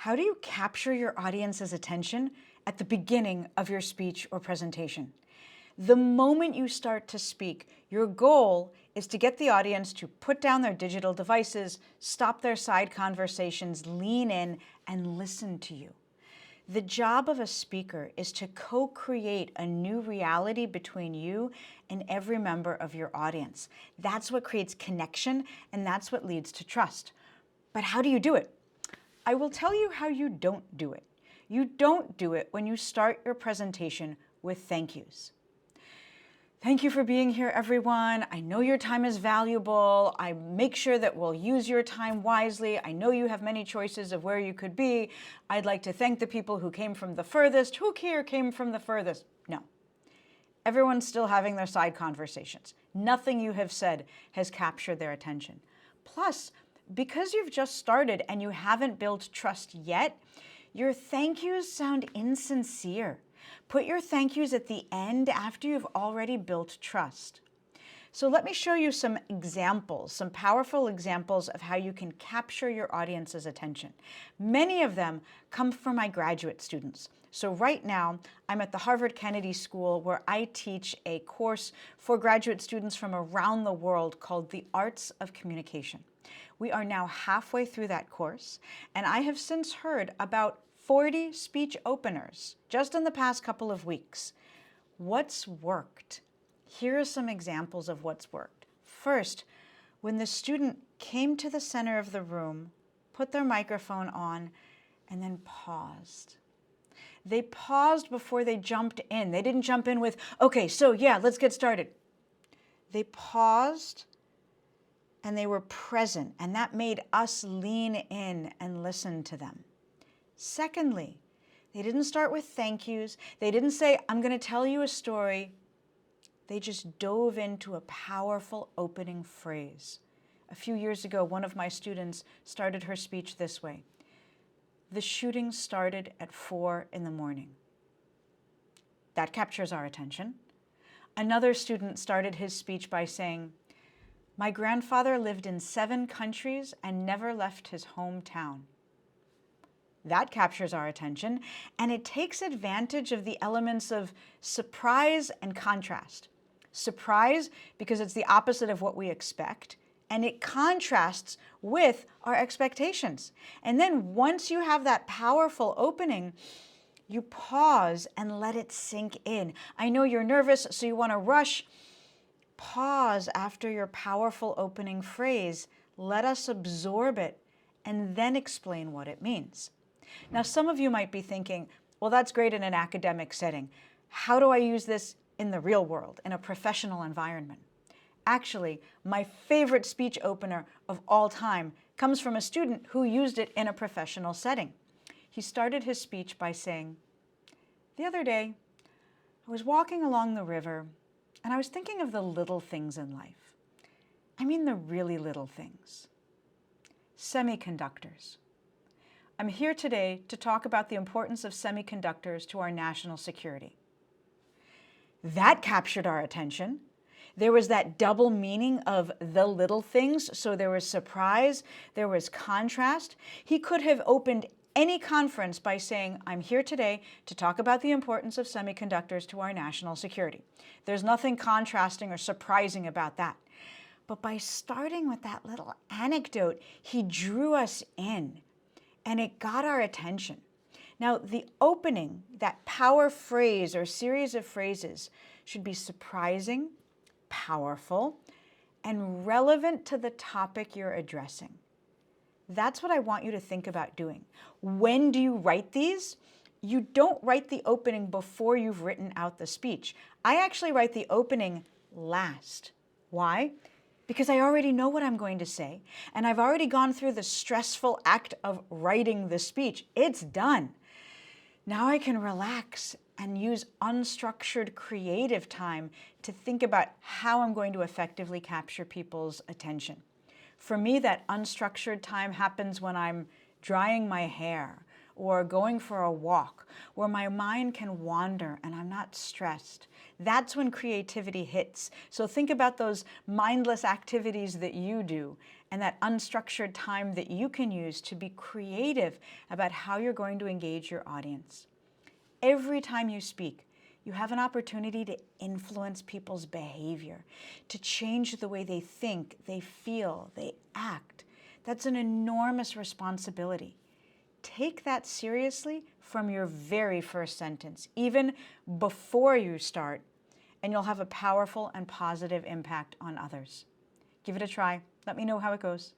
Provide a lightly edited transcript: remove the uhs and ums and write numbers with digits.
How do you capture your audience's attention at the beginning of your speech or presentation? The moment you start to speak, your goal is to get the audience to put down their digital devices, stop their side conversations, lean in, and listen to you. The job of a speaker is to co-create a new reality between you and every member of your audience. That's what creates connection, and that's what leads to trust. But how do you do it? I will tell you how you don't do it. You don't do it when you start your presentation with thank yous. Thank you for being here, everyone. I know your time is valuable. I make sure that we'll use your time wisely. I know you have many choices of where you could be. I'd like to thank the people who came from the furthest. Who here came from the furthest? No. Everyone's still having their side conversations. Nothing you have said has captured their attention. Plus, because you've just started and you haven't built trust yet, your thank yous sound insincere. Put your thank yous at the end after you've already built trust. So let me show you some examples, some powerful examples of how you can capture your audience's attention. Many of them come from my graduate students. So right now, I'm at the Harvard Kennedy School where I teach a course for graduate students from around the world called The Arts of Communication. We are now halfway through that course, and I have since heard about 40 speech openers just in the past couple of weeks. What's worked? Here are some examples of what's worked. First, when the student came to the center of the room, put their microphone on, and then paused. They paused before they jumped in. They didn't jump in with, okay, so yeah, let's get started. They paused and they were present, and that made us lean in and listen to them. Secondly, they didn't start with thank yous. They didn't say, I'm going to tell you a story. They just dove into a powerful opening phrase. A few years ago, one of my students started her speech this way. The shooting started at 4 in the morning. That captures our attention. Another student started his speech by saying, my grandfather lived in 7 countries and never left his hometown. That captures our attention, and it takes advantage of the elements of surprise and contrast. Surprise, because it's the opposite of what we expect, and it contrasts with our expectations. And then once you have that powerful opening, you pause and let it sink in. I know you're nervous, so you want to rush. Pause after your powerful opening phrase. Let us absorb it and then explain what it means. Now, some of you might be thinking, well, that's great in an academic setting. How do I use this in the real world, in a professional environment? Actually, my favorite speech opener of all time comes from a student who used it in a professional setting. He started his speech by saying, the other day, I was walking along the river and I was thinking of the little things in life. I mean the really little things. Semiconductors. I'm here today to talk about the importance of semiconductors to our national security. That captured our attention. There was that double meaning of the little things, so there was surprise, there was contrast. He could have opened any conference by saying, I'm here today to talk about the importance of semiconductors to our national security. There's nothing contrasting or surprising about that. But by starting with that little anecdote, he drew us in, and it got our attention. Now, the opening, that power phrase or series of phrases, should be surprising, powerful, and relevant to the topic you're addressing. That's what I want you to think about doing. When do you write these? You don't write the opening before you've written out the speech. I actually write the opening last. Why? Because I already know what I'm going to say, and I've already gone through the stressful act of writing the speech. It's done. Now I can relax and use unstructured creative time to think about how I'm going to effectively capture people's attention. For me, that unstructured time happens when I'm drying my hair, or going for a walk, where my mind can wander and I'm not stressed. That's when creativity hits. So think about those mindless activities that you do and that unstructured time that you can use to be creative about how you're going to engage your audience. Every time you speak, you have an opportunity to influence people's behavior, to change the way they think, they feel, they act. That's an enormous responsibility. Take that seriously from your very first sentence, even before you start, and you'll have a powerful and positive impact on others. Give it a try. Let me know how it goes.